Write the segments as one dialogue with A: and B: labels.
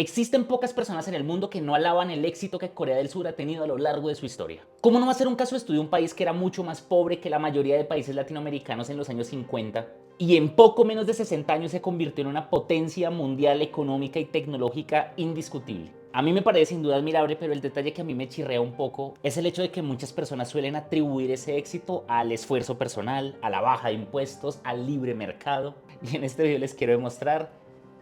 A: Existen pocas personas en el mundo que no alaban el éxito que Corea del Sur ha tenido a lo largo de su historia. ¿Cómo no va a ser un caso de estudio un país que era mucho más pobre que la mayoría de países latinoamericanos en los años 50 y en poco menos de 60 años se convirtió en una potencia mundial económica y tecnológica indiscutible? A mí me parece sin duda admirable, pero el detalle que a mí me chirrea un poco es el hecho de que muchas personas suelen atribuir ese éxito al esfuerzo personal, a la baja de impuestos, al libre mercado. Y en este video les quiero demostrar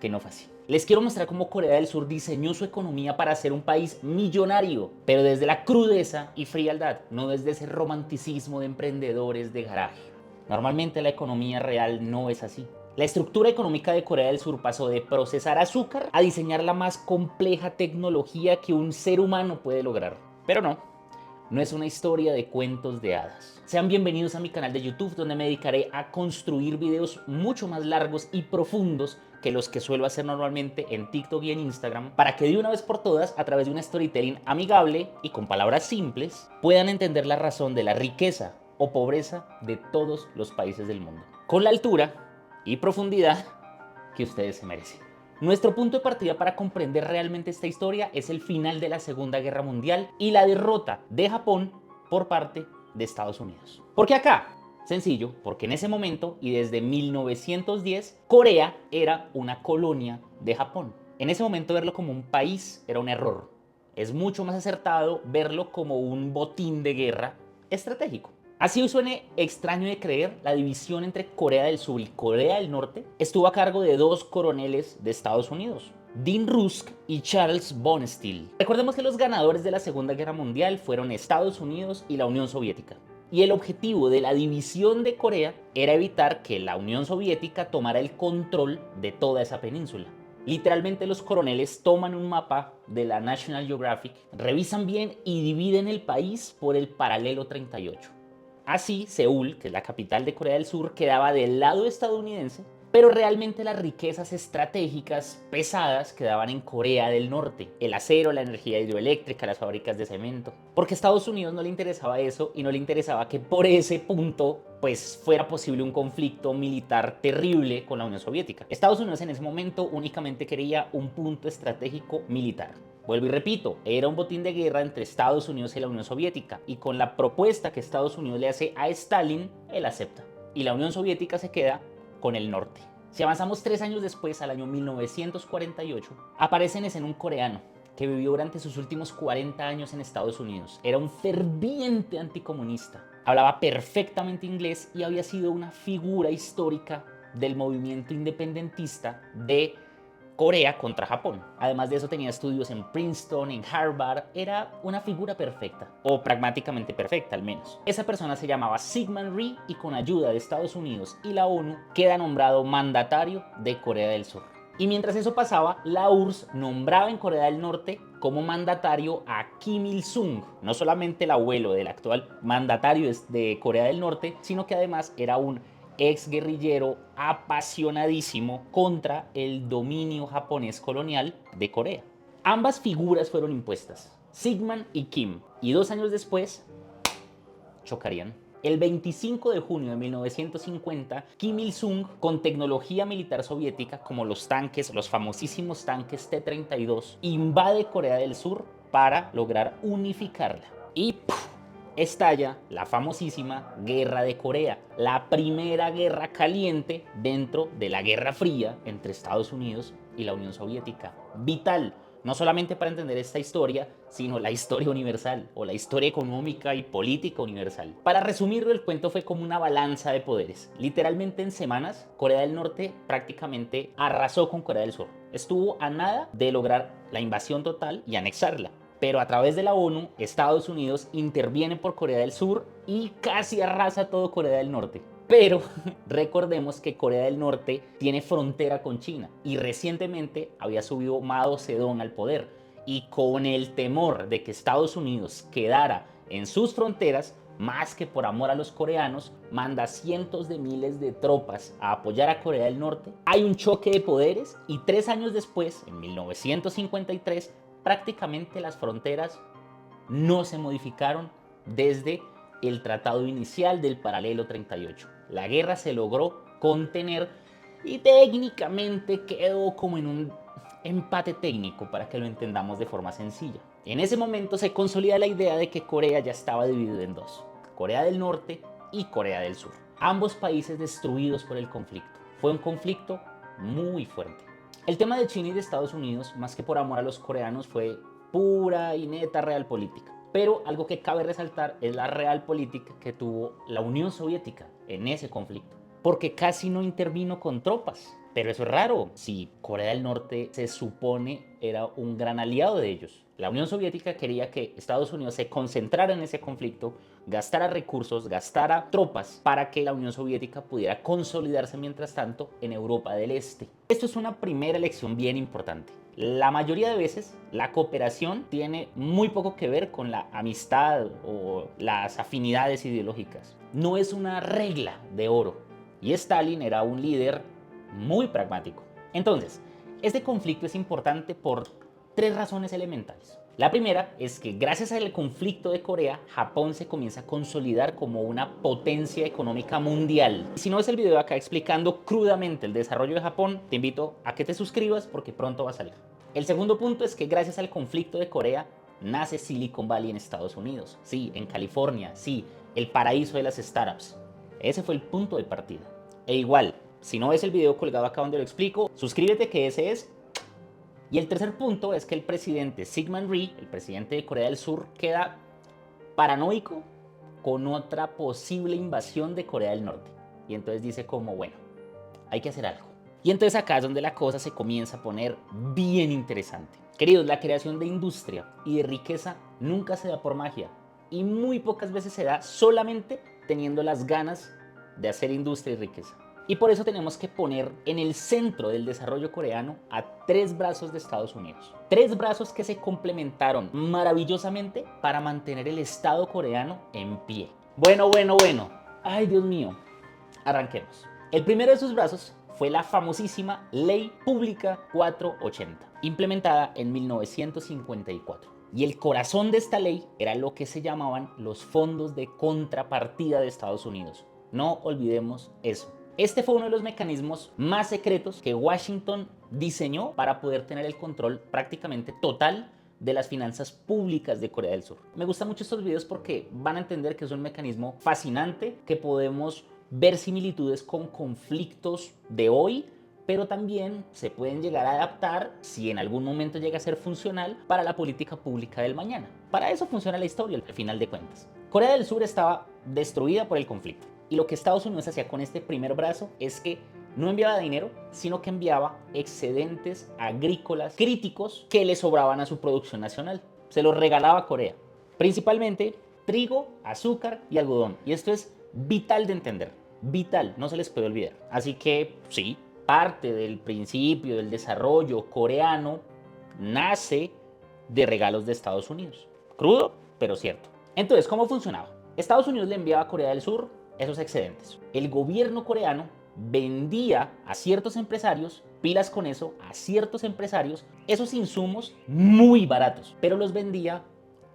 A: que no fue así. Les quiero mostrar cómo Corea del Sur diseñó su economía para ser un país millonario, pero desde la crudeza y frialdad, no desde ese romanticismo de emprendedores de garaje. Normalmente la economía real no es así. La estructura económica de Corea del Sur pasó de procesar azúcar a diseñar la más compleja tecnología que un ser humano puede lograr. Pero no es una historia de cuentos de hadas. Sean bienvenidos a mi canal de YouTube, donde me dedicaré a construir videos mucho más largos y profundos que los que suelo hacer normalmente en TikTok y en Instagram, para que de una vez por todas, a través de un storytelling amigable y con palabras simples, puedan entender la razón de la riqueza o pobreza de todos los países del mundo, con la altura y profundidad que ustedes se merecen. Nuestro punto de partida para comprender realmente esta historia es el final de la Segunda Guerra Mundial y la derrota de Japón por parte de Estados Unidos. ¿Por qué acá? Sencillo, porque en ese momento y desde 1910, Corea era una colonia de Japón. En ese momento verlo como un país era un error. Es mucho más acertado verlo como un botín de guerra estratégico. Así suene extraño de creer, la división entre Corea del Sur y Corea del Norte estuvo a cargo de dos coroneles de Estados Unidos, Dean Rusk y Charles Von Steel. Recordemos que los ganadores de la Segunda Guerra Mundial fueron Estados Unidos y la Unión Soviética. Y el objetivo de la división de Corea era evitar que la Unión Soviética tomara el control de toda esa península. Literalmente los coroneles toman un mapa de la National Geographic, revisan bien y dividen el país por el paralelo 38. Así, Seúl, que es la capital de Corea del Sur, quedaba del lado estadounidense, pero realmente las riquezas estratégicas pesadas quedaban en Corea del Norte: el acero, la energía hidroeléctrica, las fábricas de cemento. Porque a Estados Unidos no le interesaba eso y no le interesaba que por ese punto pues fuera posible un conflicto militar terrible con la Unión Soviética. Estados Unidos en ese momento únicamente quería un punto estratégico militar. Vuelvo y repito, era un botín de guerra entre Estados Unidos y la Unión Soviética, y con la propuesta que Estados Unidos le hace a Stalin, él acepta. Y la Unión Soviética se queda con el norte. Si avanzamos 3 años después, al año 1948, aparece en escena un coreano que vivió durante sus últimos 40 años en Estados Unidos. Era un ferviente anticomunista. Hablaba perfectamente inglés y había sido una figura histórica del movimiento independentista de Corea contra Japón. Además de eso tenía estudios en Princeton, en Harvard. Era una figura perfecta, o pragmáticamente perfecta al menos. Esa persona se llamaba Syngman Rhee y con ayuda de Estados Unidos y la ONU queda nombrado mandatario de Corea del Sur. Y mientras eso pasaba, la URSS nombraba en Corea del Norte como mandatario a Kim Il-sung, no solamente el abuelo del actual mandatario de Corea del Norte, sino que además era un ex guerrillero apasionadísimo contra el dominio japonés colonial de Corea. Ambas figuras fueron impuestas, Syngman y Kim, y 2 años después chocarían. El 25 de junio de 1950, Kim Il-sung, con tecnología militar soviética como los tanques, los famosísimos tanques T-32, invade Corea del Sur para lograr unificarla. Y ¡puf!, estalla la famosísima Guerra de Corea, la primera guerra caliente dentro de la Guerra Fría entre Estados Unidos y la Unión Soviética. Vital, no solamente para entender esta historia, sino la historia universal, o la historia económica y política universal. Para resumirlo, el cuento fue como una balanza de poderes. Literalmente en semanas, Corea del Norte prácticamente arrasó con Corea del Sur. Estuvo a nada de lograr la invasión total y anexarla. Pero a través de la ONU, Estados Unidos interviene por Corea del Sur y casi arrasa todo Corea del Norte. Pero recordemos que Corea del Norte tiene frontera con China y recientemente había subido Mao Zedong al poder, y con el temor de que Estados Unidos quedara en sus fronteras, más que por amor a los coreanos, manda cientos de miles de tropas a apoyar a Corea del Norte. Hay un choque de poderes y 3 años después, en 1953, prácticamente las fronteras no se modificaron desde el tratado inicial del paralelo 38. La guerra se logró contener y técnicamente quedó como en empate técnico para que lo entendamos de forma sencilla. En ese momento se consolida la idea de que Corea ya estaba dividido en dos, Corea del Norte y Corea del Sur. Ambos países destruidos por el conflicto. Fue un conflicto muy fuerte. El tema de China y de Estados Unidos, más que por amor a los coreanos, fue pura y neta realpolitik. Pero algo que cabe resaltar es la realpolitik que tuvo la Unión Soviética en ese conflicto, porque casi no intervino con tropas. Pero eso es raro, si Corea del Norte se supone era un gran aliado de ellos. La Unión Soviética quería que Estados Unidos se concentrara en ese conflicto, gastara recursos, gastara tropas para que la Unión Soviética pudiera consolidarse mientras tanto en Europa del Este. Esto es una primera lección bien importante. La mayoría de veces la cooperación tiene muy poco que ver con la amistad o las afinidades ideológicas. No es una regla de oro. Y Stalin era un líder muy pragmático. Entonces, este conflicto es importante por tres razones elementales. La primera es que gracias al conflicto de Corea, Japón se comienza a consolidar como una potencia económica mundial. Si no ves el video de acá explicando crudamente el desarrollo de Japón, te invito a que te suscribas porque pronto va a salir. El segundo punto es que gracias al conflicto de Corea nace Silicon Valley en Estados Unidos. Sí, en California, sí, el paraíso de las startups. Ese fue el punto de partida. E igual, si no ves el video colgado acá donde lo explico, suscríbete que ese es. Y el tercer punto es que el presidente Syngman Rhee, el presidente de Corea del Sur, queda paranoico con otra posible invasión de Corea del Norte. Y entonces dice como, bueno, hay que hacer algo. Y entonces acá es donde la cosa se comienza a poner bien interesante. Queridos, la creación de industria y de riqueza nunca se da por magia. Y muy pocas veces se da solamente teniendo las ganas de hacer industria y riqueza. Y por eso tenemos que poner en el centro del desarrollo coreano a tres brazos de Estados Unidos. Tres brazos que se complementaron maravillosamente para mantener el Estado coreano en pie. Bueno. Ay, Dios mío. Arranquemos. El primero de esos brazos fue la famosísima Ley Pública 480, implementada en 1954. Y el corazón de esta ley era lo que se llamaban los fondos de contrapartida de Estados Unidos. No olvidemos eso. Este fue uno de los mecanismos más secretos que Washington diseñó para poder tener el control prácticamente total de las finanzas públicas de Corea del Sur. Me gustan mucho estos videos porque van a entender que es un mecanismo fascinante, que podemos ver similitudes con conflictos de hoy, pero también se pueden llegar a adaptar si en algún momento llega a ser funcional para la política pública del mañana. Para eso funciona la historia al final de cuentas. Corea del Sur estaba destruida por el conflicto. Y lo que Estados Unidos hacía con este primer brazo es que no enviaba dinero, sino que enviaba excedentes agrícolas críticos que le sobraban a su producción nacional. Se los regalaba a Corea. Principalmente trigo, azúcar y algodón. Y esto es vital de entender. Vital, no se les puede olvidar. Así que sí, parte del principio del desarrollo coreano nace de regalos de Estados Unidos. Crudo, pero cierto. Entonces, ¿cómo funcionaba? Estados Unidos le enviaba a Corea del Sur esos excedentes. El gobierno coreano vendía a ciertos empresarios, pilas con eso, a ciertos empresarios, esos insumos muy baratos, pero los vendía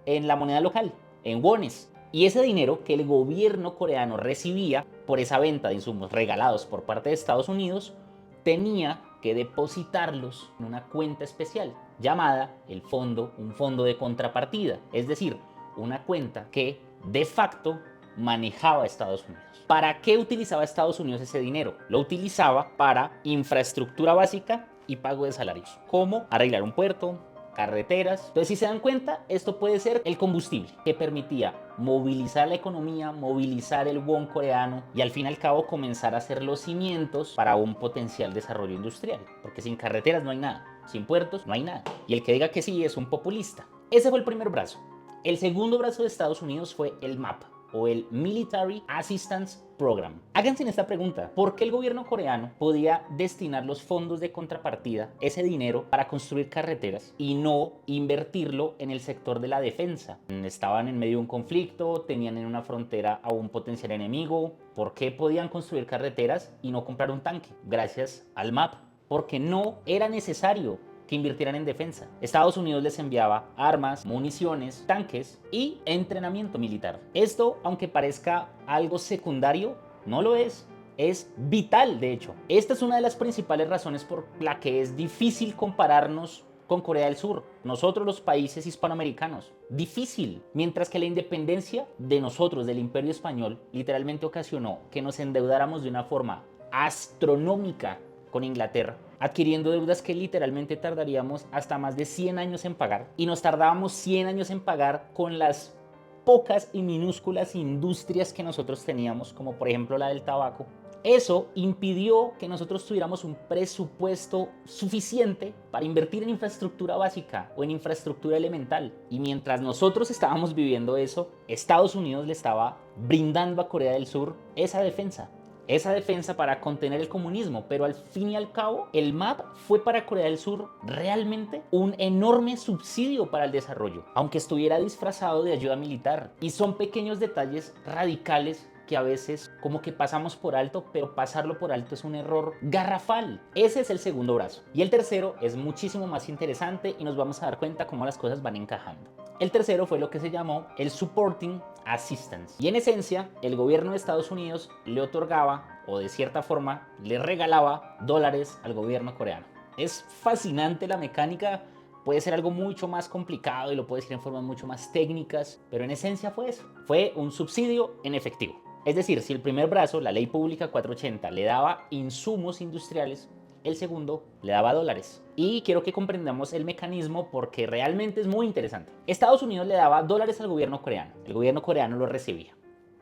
A: en la moneda local, en wones. Y ese dinero que el gobierno coreano recibía por esa venta de insumos regalados por parte de Estados Unidos, tenía que depositarlos en una cuenta especial llamada un fondo de contrapartida, es decir, una cuenta que de facto manejaba Estados Unidos. ¿Para qué utilizaba Estados Unidos ese dinero? Lo utilizaba para infraestructura básica y pago de salarios, como arreglar un puerto, carreteras. Entonces, si se dan cuenta, esto puede ser el combustible que permitía movilizar la economía, movilizar el won coreano y al fin y al cabo comenzar a hacer los cimientos para un potencial desarrollo industrial. Porque sin carreteras no hay nada, sin puertos no hay nada. Y el que diga que sí es un populista. Ese fue el primer brazo. El segundo brazo de Estados Unidos fue el MAP, o el Military Assistance Program. Háganse en esta pregunta: ¿por qué el gobierno coreano podía destinar los fondos de contrapartida, ese dinero, para construir carreteras y no invertirlo en el sector de la defensa? Estaban en medio de un conflicto, tenían en una frontera a un potencial enemigo. ¿Por qué podían construir carreteras y no comprar un tanque? Gracias al MAP. Porque no era necesario que invirtieran en defensa. Estados Unidos les enviaba armas, municiones, tanques y entrenamiento militar. Esto, aunque parezca algo secundario, no lo es. Es vital, de hecho. Esta es una de las principales razones por la que es difícil compararnos con Corea del Sur, nosotros los países hispanoamericanos. Difícil. Mientras que la independencia de nosotros, del Imperio Español, literalmente ocasionó que nos endeudáramos de una forma astronómica con Inglaterra, adquiriendo deudas que literalmente tardaríamos hasta más de 100 años en pagar, y nos tardábamos 100 años en pagar con las pocas y minúsculas industrias que nosotros teníamos, como por ejemplo la del tabaco. Eso impidió que nosotros tuviéramos un presupuesto suficiente para invertir en infraestructura básica o en infraestructura elemental. Y mientras nosotros estábamos viviendo eso, Estados Unidos le estaba brindando a Corea del Sur esa defensa para contener el comunismo, pero al fin y al cabo el MAP fue para Corea del Sur realmente un enorme subsidio para el desarrollo, aunque estuviera disfrazado de ayuda militar. Y son pequeños detalles radicales que a veces como que pasamos por alto, pero pasarlo por alto es un error garrafal. Ese es el segundo brazo. Y el tercero es muchísimo más interesante y nos vamos a dar cuenta cómo las cosas van encajando. El tercero fue lo que se llamó el Supporting Assistance. Y en esencia, el gobierno de Estados Unidos le otorgaba, o de cierta forma, le regalaba dólares al gobierno coreano. Es fascinante la mecánica. Puede ser algo mucho más complicado y lo puedo decir en formas mucho más técnicas, pero en esencia fue eso. Fue un subsidio en efectivo. Es decir, si el primer brazo, la Ley Pública 480, le daba insumos industriales, el segundo le daba dólares. Y quiero que comprendamos el mecanismo porque realmente es muy interesante. Estados Unidos le daba dólares al gobierno coreano. El gobierno coreano los recibía.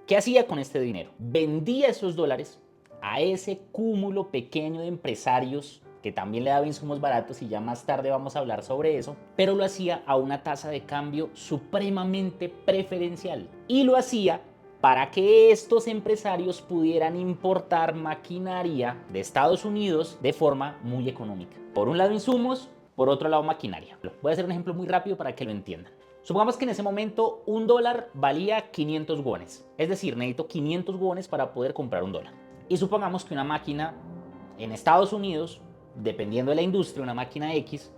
A: ¿Qué hacía con este dinero? Vendía esos dólares a ese cúmulo pequeño de empresarios que también le daba insumos baratos, y ya más tarde vamos a hablar sobre eso, pero lo hacía a una tasa de cambio supremamente preferencial. Y lo hacía para que estos empresarios pudieran importar maquinaria de Estados Unidos de forma muy económica. Por un lado insumos, por otro lado maquinaria. Voy a hacer un ejemplo muy rápido para que lo entiendan. Supongamos que en ese momento un dólar valía 500 wones. Es decir, necesito 500 wones para poder comprar un dólar. Y supongamos que una máquina en Estados Unidos, dependiendo de la industria, una máquina X,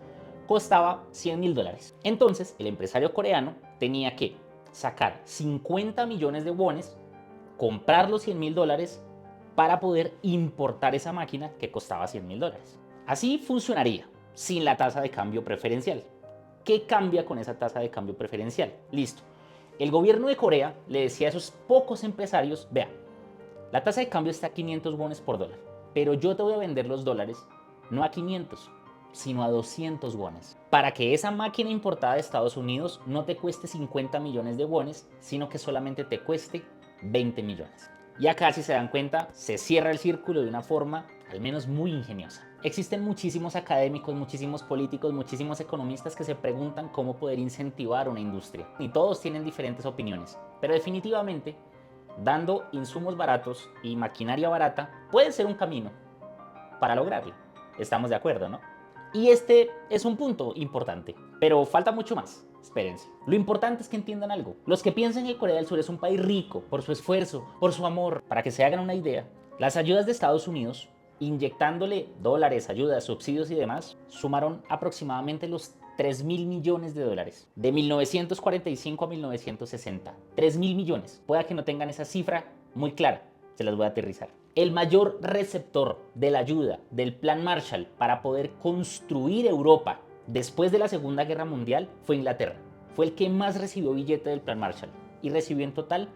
A: costaba $100.000. Entonces, el empresario coreano tenía que sacar 50 millones de wones, comprar los $100.000 para poder importar esa máquina que costaba $100.000. Así funcionaría sin la tasa de cambio preferencial. ¿Qué cambia con esa tasa de cambio preferencial? Listo. El gobierno de Corea le decía a esos pocos empresarios: vea, la tasa de cambio está a 500 wones por dólar, pero yo te voy a vender los dólares no a 500, sino a 200 wones, para que esa máquina importada de Estados Unidos no te cueste 50 millones de wones, sino que solamente te cueste 20 millones. Y acá, si se dan cuenta, se cierra el círculo de una forma al menos muy ingeniosa. Existen muchísimos académicos, muchísimos políticos, muchísimos economistas que se preguntan cómo poder incentivar una industria. Y todos tienen diferentes opiniones, pero definitivamente, dando insumos baratos y maquinaria barata puede ser un camino para lograrlo. Estamos de acuerdo, ¿no? Y este es un punto importante, pero falta mucho más. Espérense. Lo importante es que entiendan algo. Los que piensan que Corea del Sur es un país rico por su esfuerzo, por su amor, para que se hagan una idea, las ayudas de Estados Unidos, inyectándole dólares, ayudas, subsidios y demás, sumaron aproximadamente los 3.000 millones de dólares. De 1945 a 1960. 3.000 millones. Pueda que no tengan esa cifra muy clara. Se las voy a aterrizar. El mayor receptor de la ayuda del Plan Marshall para poder construir Europa después de la Segunda Guerra Mundial fue Inglaterra. Fue el que más recibió billete del Plan Marshall y recibió en total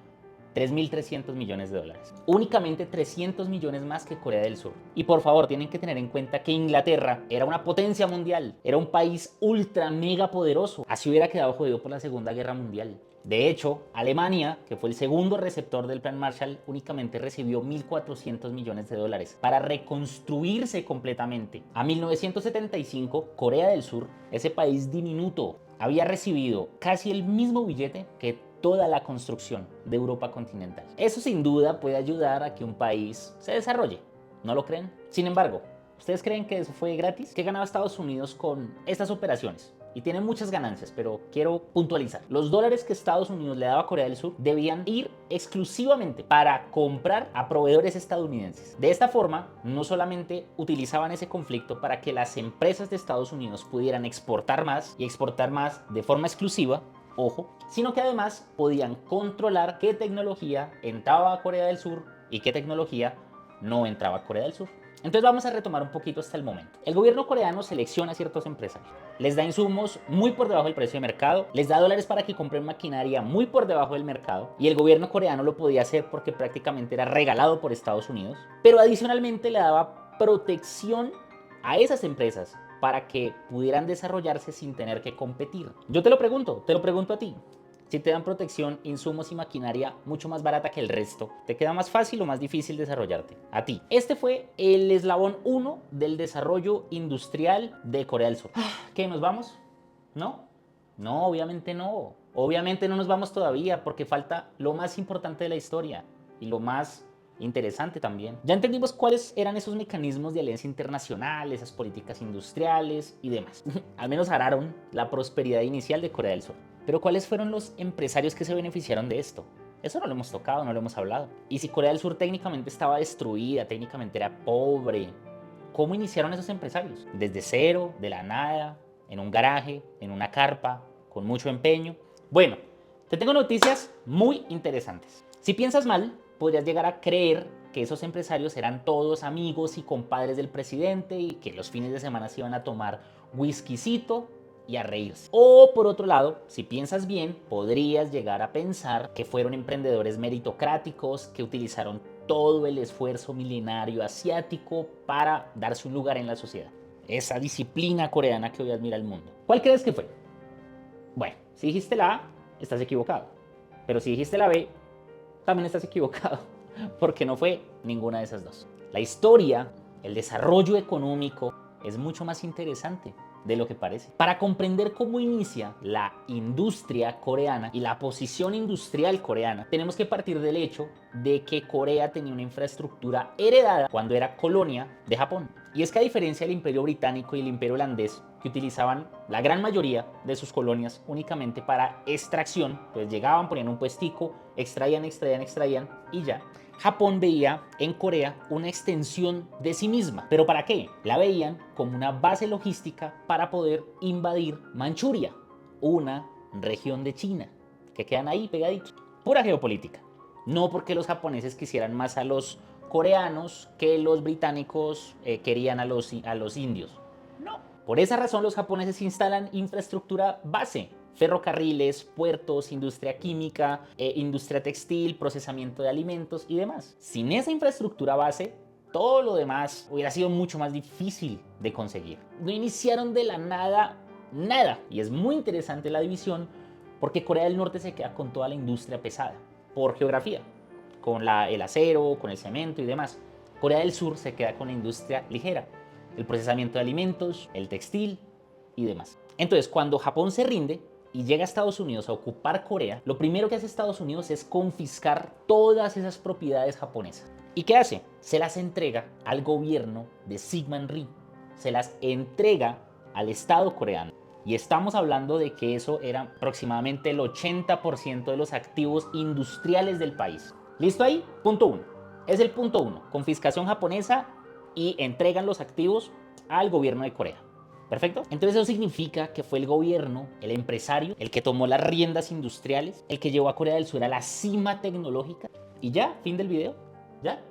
A: 3.300 millones de dólares. Únicamente 300 millones más que Corea del Sur. Y por favor, tienen que tener en cuenta que Inglaterra era una potencia mundial, era un país ultra mega poderoso. Así hubiera quedado jodido por la Segunda Guerra Mundial. De hecho, Alemania, que fue el segundo receptor del Plan Marshall, únicamente recibió 1.400 millones de dólares para reconstruirse completamente. A 1975, Corea del Sur, ese país diminuto, había recibido casi el mismo billete que toda la construcción de Europa continental. Eso sin duda puede ayudar a que un país se desarrolle, ¿no lo creen? Sin embargo, ¿ustedes creen que eso fue gratis? ¿Qué ganaba Estados Unidos con estas operaciones? Y tiene muchas ganancias, pero quiero puntualizar. Los dólares que Estados Unidos le daba a Corea del Sur debían ir exclusivamente para comprar a proveedores estadounidenses. De esta forma, no solamente utilizaban ese conflicto para que las empresas de Estados Unidos pudieran exportar más y exportar más de forma exclusiva, ojo, sino que además podían controlar qué tecnología entraba a Corea del Sur y qué tecnología no entraba Corea del Sur. Entonces vamos a retomar un poquito hasta el momento. El gobierno coreano selecciona a ciertos empresarios, les da insumos muy por debajo del precio de mercado, les da dólares para que compren maquinaria muy por debajo del mercado, y el gobierno coreano lo podía hacer porque prácticamente era regalado por Estados Unidos, pero adicionalmente le daba protección a esas empresas para que pudieran desarrollarse sin tener que competir. Yo te lo pregunto a ti. Si te dan protección, insumos y maquinaria mucho más barata que el resto, ¿te queda más fácil o más difícil desarrollarte? A ti. Este fue el eslabón 1 del desarrollo industrial de Corea del Sur. ¿Qué, nos vamos? ¿No? No, obviamente no. Obviamente no nos vamos todavía porque falta lo más importante de la historia y lo más interesante también. Ya entendimos cuáles eran esos mecanismos de alianza internacional, esas políticas industriales y demás. Al menos araron la prosperidad inicial de Corea del Sur. Pero ¿cuáles fueron los empresarios que se beneficiaron de esto? Eso no lo hemos tocado, no lo hemos hablado. Y si Corea del Sur técnicamente estaba destruida, técnicamente era pobre, ¿cómo iniciaron esos empresarios? Desde cero, de la nada, en un garaje, en una carpa, con mucho empeño. Bueno, te tengo noticias muy interesantes. Si piensas mal, podrías llegar a creer que esos empresarios eran todos amigos y compadres del presidente y que los fines de semana se iban a tomar whiskycito y a reírse. O por otro lado, si piensas bien, podrías llegar a pensar que fueron emprendedores meritocráticos que utilizaron todo el esfuerzo milenario asiático para darse un lugar en la sociedad. Esa disciplina coreana que hoy admira el mundo. ¿Cuál crees que fue? Bueno, si dijiste la A, estás equivocado. Pero si dijiste la B, también estás equivocado, porque no fue ninguna de esas dos. La historia, el desarrollo económico, es mucho más interesante de lo que parece. Para comprender cómo inicia la industria coreana y la posición industrial coreana, tenemos que partir del hecho de que Corea tenía una infraestructura heredada cuando era colonia de Japón. Y es que a diferencia del Imperio Británico y el Imperio Holandés, que utilizaban la gran mayoría de sus colonias únicamente para extracción, pues llegaban, ponían un puestico, extraían y ya. Japón veía en Corea una extensión de sí misma. ¿Pero para qué? La veían como una base logística para poder invadir Manchuria, una región de China, que quedan ahí pegaditos. Pura geopolítica. No porque los japoneses quisieran más a los coreanos que los británicos querían a los indios. No. Por esa razón los japoneses instalan infraestructura base. Ferrocarriles, puertos, industria química, industria textil, procesamiento de alimentos y demás. Sin esa infraestructura base, todo lo demás hubiera sido mucho más difícil de conseguir. No iniciaron de la nada, nada. Y es muy interesante la división porque Corea del Norte se queda con toda la industria pesada, por geografía, con el acero, con el cemento y demás. Corea del Sur se queda con la industria ligera, el procesamiento de alimentos, el textil y demás. Entonces, cuando Japón se rinde y llega a Estados Unidos a ocupar Corea, lo primero que hace Estados Unidos es confiscar todas esas propiedades japonesas. ¿Y qué hace? Se las entrega al gobierno de Syngman Rhee. Se las entrega al Estado coreano. Y estamos hablando de que eso era aproximadamente el 80% de los activos industriales del país. ¿Listo ahí? Punto 1. Es el punto 1. Confiscación japonesa y entregan los activos al gobierno de Corea. ¿Perfecto? Entonces eso significa que fue el gobierno, el empresario, el que tomó las riendas industriales, el que llevó a Corea del Sur a la cima tecnológica. Y ya, fin del video. ¿Ya?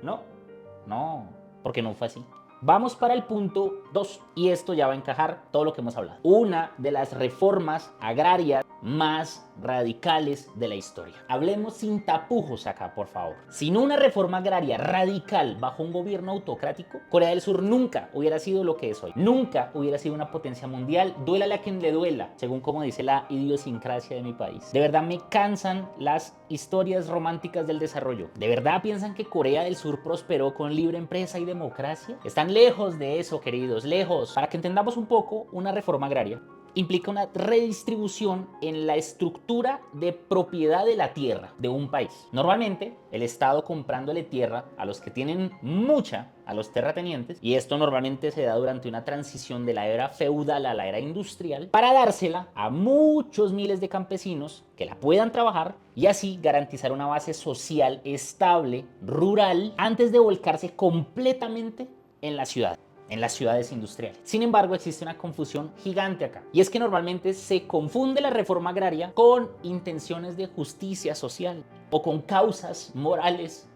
A: No, porque no fue así. Vamos para el punto 2 y esto ya va a encajar todo lo que hemos hablado. Una de las reformas agrarias más radicales de la historia. Hablemos sin tapujos acá, por favor. Sin una reforma agraria radical bajo un gobierno autocrático, Corea del Sur nunca hubiera sido lo que es hoy. Nunca hubiera sido una potencia mundial, duélale a quien le duela, según como dice la idiosincrasia de mi país. De verdad me cansan las historias románticas del desarrollo. ¿De verdad piensan que Corea del Sur prosperó con libre empresa y democracia? Están lejos de eso, queridos, lejos. Para que entendamos un poco, una reforma agraria implica una redistribución en la estructura de propiedad de la tierra de un país. Normalmente, el Estado comprándole tierra a los que tienen mucha, a los terratenientes, y esto normalmente se da durante una transición de la era feudal a la era industrial, para dársela a muchos miles de campesinos que la puedan trabajar y así garantizar una base social estable, rural, antes de volcarse completamente en la ciudad, en las ciudades industriales. Sin embargo, existe una confusión gigante acá. Y es que normalmente se confunde la reforma agraria con intenciones de justicia social o con causas morales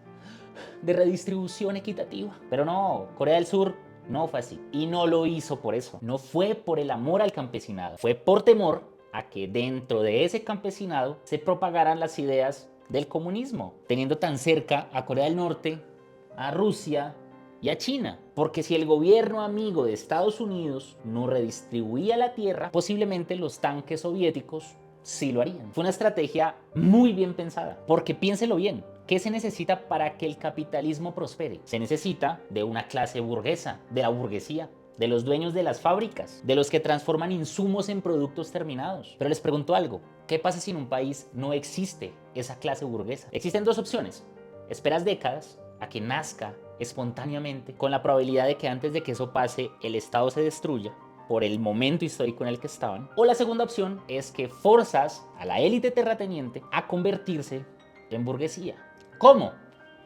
A: de redistribución equitativa. Pero no, Corea del Sur no fue así. Y no lo hizo por eso. No fue por el amor al campesinado. Fue por temor a que dentro de ese campesinado se propagaran las ideas del comunismo, teniendo tan cerca a Corea del Norte, a Rusia y a China. Porque si el gobierno amigo de Estados Unidos no redistribuía la tierra, posiblemente los tanques soviéticos sí lo harían. Fue una estrategia muy bien pensada, porque piénselo bien. ¿Qué se necesita para que el capitalismo prospere? Se necesita de una clase burguesa, de la burguesía, de los dueños de las fábricas, de los que transforman insumos en productos terminados. Pero les pregunto algo, ¿qué pasa si en un país no existe esa clase burguesa? Existen dos opciones. Esperas décadas a que nazca espontáneamente, con la probabilidad de que antes de que eso pase, el Estado se destruya por el momento histórico en el que estaban. O la segunda opción es que forzas a la élite terrateniente a convertirse en burguesía. ¿Cómo?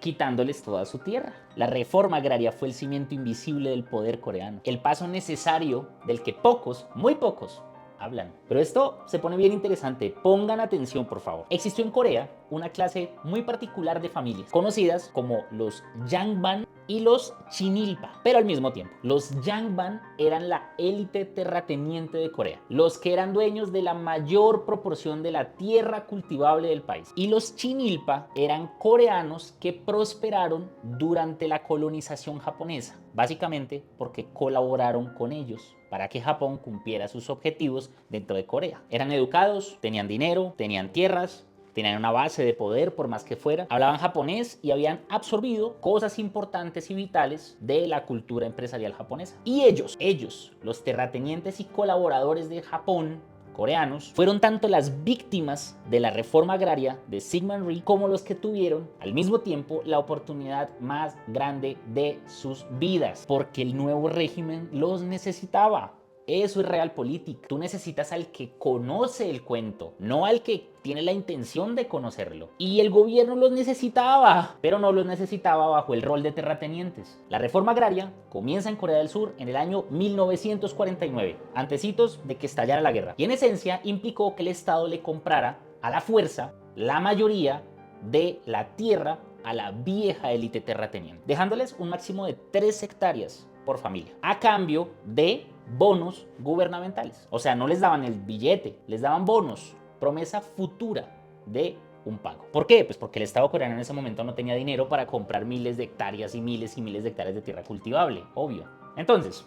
A: Quitándoles toda su tierra. La reforma agraria fue el cimiento invisible del poder coreano, el paso necesario del que pocos, muy pocos, hablan. Pero esto se pone bien interesante. Pongan atención, por favor. Existió en Corea una clase muy particular de familias, conocidas como los Yangban y los Chinilpa, pero al mismo tiempo. Los Yangban eran la élite terrateniente de Corea, los que eran dueños de la mayor proporción de la tierra cultivable del país. Y los Chinilpa eran coreanos que prosperaron durante la colonización japonesa, básicamente porque colaboraron con ellos para que Japón cumpliera sus objetivos dentro de Corea. Eran educados, tenían dinero, tenían tierras, tenían una base de poder por más que fuera, hablaban japonés y habían absorbido cosas importantes y vitales de la cultura empresarial japonesa. Y ellos, los terratenientes y colaboradores de Japón, coreanos, fueron tanto las víctimas de la reforma agraria de Syngman Rhee como los que tuvieron al mismo tiempo la oportunidad más grande de sus vidas, porque el nuevo régimen los necesitaba. Eso es realpolitik. Tú necesitas al que conoce el cuento, no al que tiene la intención de conocerlo. Y el gobierno los necesitaba, pero no los necesitaba bajo el rol de terratenientes. La reforma agraria comienza en Corea del Sur en el año 1949, antecitos de que estallara la guerra. Y en esencia implicó que el Estado le comprara a la fuerza la mayoría de la tierra a la vieja élite terrateniente, dejándoles un máximo de 3 hectáreas por familia, a cambio de bonos gubernamentales. O sea, no les daban el billete, les daban bonos, promesa futura de un pago. ¿Por qué? Pues porque el Estado coreano en ese momento no tenía dinero para comprar miles de hectáreas y miles de hectáreas de tierra cultivable, obvio. Entonces,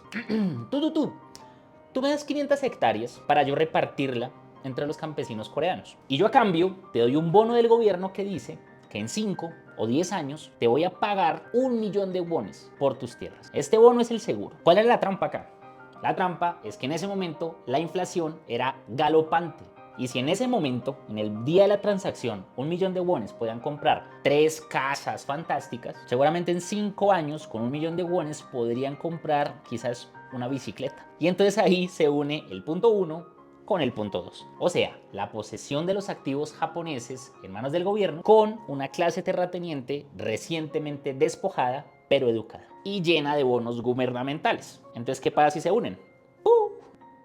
A: tú me das 500 hectáreas para yo repartirla entre los campesinos coreanos. Y yo a cambio te doy un bono del gobierno que dice que en 5 o 10 años te voy a pagar 1.000.000 de wones por tus tierras. Este bono es el seguro. ¿Cuál es la trampa acá? La trampa es que en ese momento la inflación era galopante. Y si en ese momento, en el día de la transacción, 1.000.000 de wones podían comprar 3 casas fantásticas, seguramente en 5 años, con 1.000.000 de wones, podrían comprar quizás una bicicleta. Y entonces ahí se une el punto 1 con el punto 2. O sea, la posesión de los activos japoneses en manos del gobierno con una clase terrateniente recientemente despojada, pero educada y llena de bonos gubernamentales. Entonces, ¿qué pasa si se unen?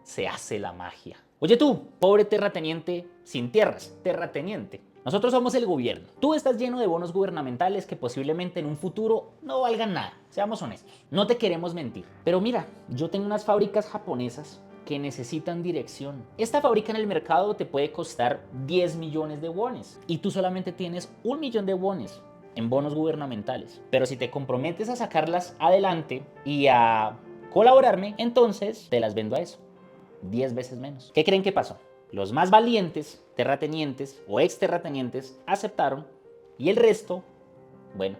A: Se hace la magia. Oye tú, pobre terrateniente sin tierras, terrateniente. Nosotros somos el gobierno. Tú estás lleno de bonos gubernamentales que posiblemente en un futuro no valgan nada. Seamos honestos. No te queremos mentir. Pero mira, yo tengo unas fábricas japonesas que necesitan dirección. Esta fábrica en el mercado te puede costar 10 millones de wones y tú solamente tienes 1.000.000 de wones en bonos gubernamentales. Pero si te comprometes a sacarlas adelante y a colaborarme, entonces te las vendo a eso. 10 veces menos. ¿Qué creen que pasó? Los más valientes terratenientes o ex terratenientes aceptaron y el resto, bueno,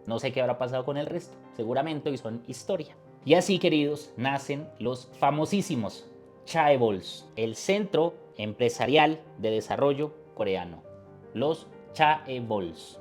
A: no sé qué habrá pasado con el resto. Seguramente hoy son historia. Y así, queridos, nacen los famosísimos chaebols, el Centro Empresarial de Desarrollo Coreano. Los chaebols.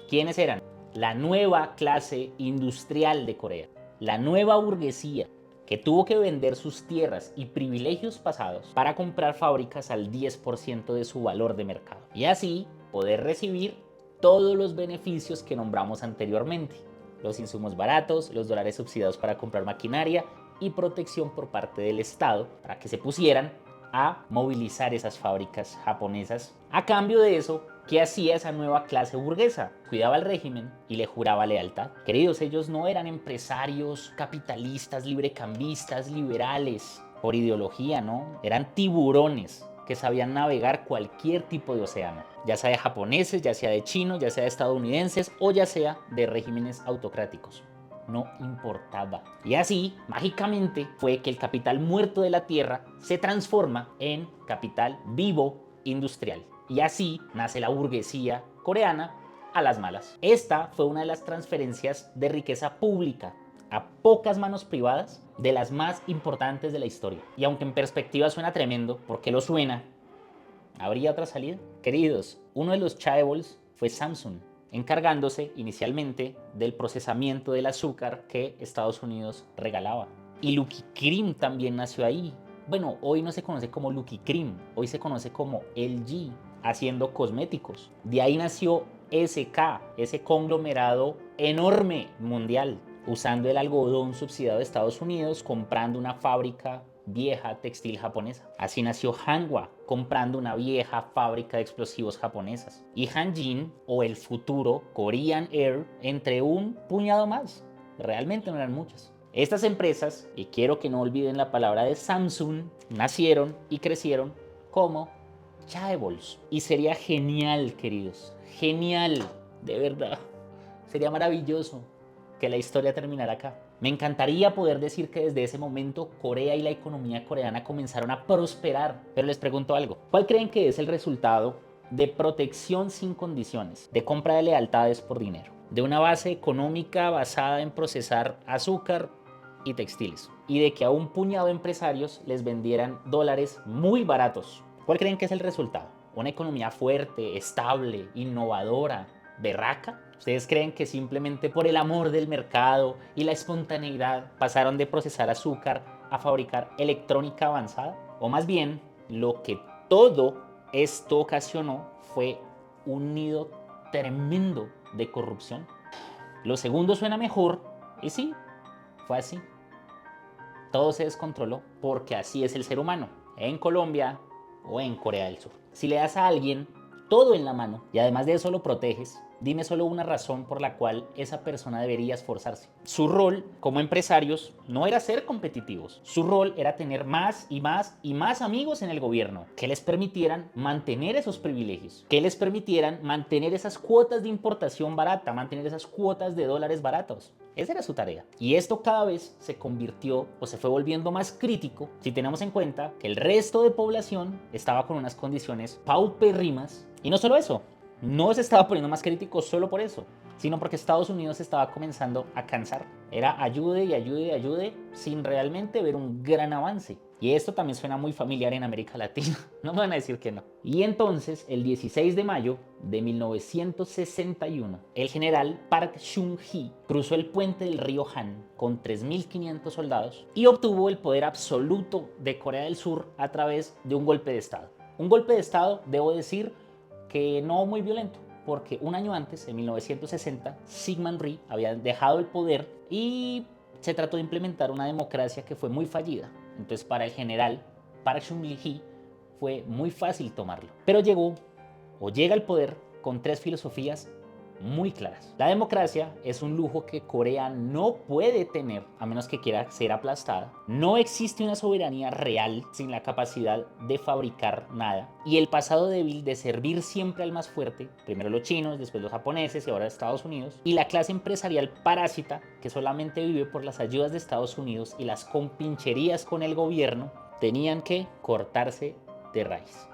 A: ¿Quiénes eran? La nueva clase industrial de Corea, la nueva burguesía que tuvo que vender sus tierras y privilegios pasados para comprar fábricas al 10% de su valor de mercado y así poder recibir todos los beneficios que nombramos anteriormente: los insumos baratos, los dólares subsidiados para comprar maquinaria y protección por parte del Estado para que se pusieran a movilizar esas fábricas japonesas. A cambio de eso, ¿Qué hacía esa nueva clase burguesa? Cuidaba al régimen y le juraba lealtad. Queridos, ellos no eran empresarios capitalistas, librecambistas, liberales, por ideología, ¿no? Eran tiburones que sabían navegar cualquier tipo de océano, ya sea de japoneses, ya sea de chinos, ya sea de estadounidenses o ya sea de regímenes autocráticos. No importaba. Y así, mágicamente, fue que el capital muerto de la tierra se transforma en capital vivo industrial. Y así nace la burguesía coreana a las malas. Esta fue una de las transferencias de riqueza pública a pocas manos privadas de las más importantes de la historia. Y aunque en perspectiva suena tremendo, ¿por qué lo suena? ¿Habría otra salida? Queridos, uno de los chaebols fue Samsung, encargándose inicialmente del procesamiento del azúcar que Estados Unidos regalaba. Y Lucky Cream también nació ahí. Bueno, hoy no se conoce como Lucky Cream, hoy se conoce como LG, haciendo cosméticos. De ahí nació SK, ese conglomerado enorme mundial, usando el algodón subsidiado de Estados Unidos, comprando una fábrica vieja textil japonesa. Así nació Hanwha, comprando una vieja fábrica de explosivos japonesas. Y Hanjin, o el futuro Korean Air, entre un puñado más. Realmente no eran muchas. Estas empresas, y quiero que no olviden la palabra de Samsung, nacieron y crecieron como chaebols. Y sería genial, queridos, genial, de verdad, sería maravilloso que la historia terminara acá. Me encantaría poder decir que desde ese momento Corea y la economía coreana comenzaron a prosperar. Pero les pregunto algo, ¿cuál creen que es el resultado de protección sin condiciones, de compra de lealtades por dinero, de una base económica basada en procesar azúcar y textiles, y de que a un puñado de empresarios les vendieran dólares muy baratos? ¿Cuál creen que es el resultado? ¿Una economía fuerte, estable, innovadora, berraca? ¿Ustedes creen que simplemente por el amor del mercado y la espontaneidad pasaron de procesar azúcar a fabricar electrónica avanzada? O más bien, lo que todo esto ocasionó fue un nido tremendo de corrupción. Lo segundo suena mejor, y sí, fue así. Todo se descontroló porque así es el ser humano, en Colombia o en Corea del Sur. Si le das a alguien todo en la mano y además de eso lo proteges, dime solo una razón por la cual esa persona debería esforzarse. Su rol como empresarios no era ser competitivos. Su rol era tener más y más y más amigos en el gobierno que les permitieran mantener esos privilegios, que les permitieran mantener esas cuotas de importación barata, mantener esas cuotas de dólares baratos. Esa era su tarea. Y esto cada vez se convirtió o se fue volviendo más crítico si tenemos en cuenta que el resto de población estaba con unas condiciones paupérrimas. Y no solo eso, no se estaba poniendo más crítico solo por eso, sino porque Estados Unidos estaba comenzando a cansar. Era ayude y ayude y ayude sin realmente ver un gran avance. Y esto también suena muy familiar en América Latina, no me van a decir que no. Y entonces, el 16 de mayo de 1961, el general Park Chung-hee cruzó el puente del río Han con 3.500 soldados y obtuvo el poder absoluto de Corea del Sur a través de un golpe de Estado. Un golpe de Estado, debo decir, que no muy violento, porque un año antes, en 1960, Syngman Rhee había dejado el poder y se trató de implementar una democracia que fue muy fallida. Entonces, para el general Park Chung-hee fue muy fácil tomarlo. Pero llega al poder con tres filosofías muy claras. La democracia es un lujo que Corea no puede tener a menos que quiera ser aplastada. No existe una soberanía real sin la capacidad de fabricar nada. Y el pasado débil de servir siempre al más fuerte, primero los chinos, después los japoneses y ahora Estados Unidos. Y la clase empresarial parásita que solamente vive por las ayudas de Estados Unidos y las compincherías con el gobierno, tenían que cortarse de raíz.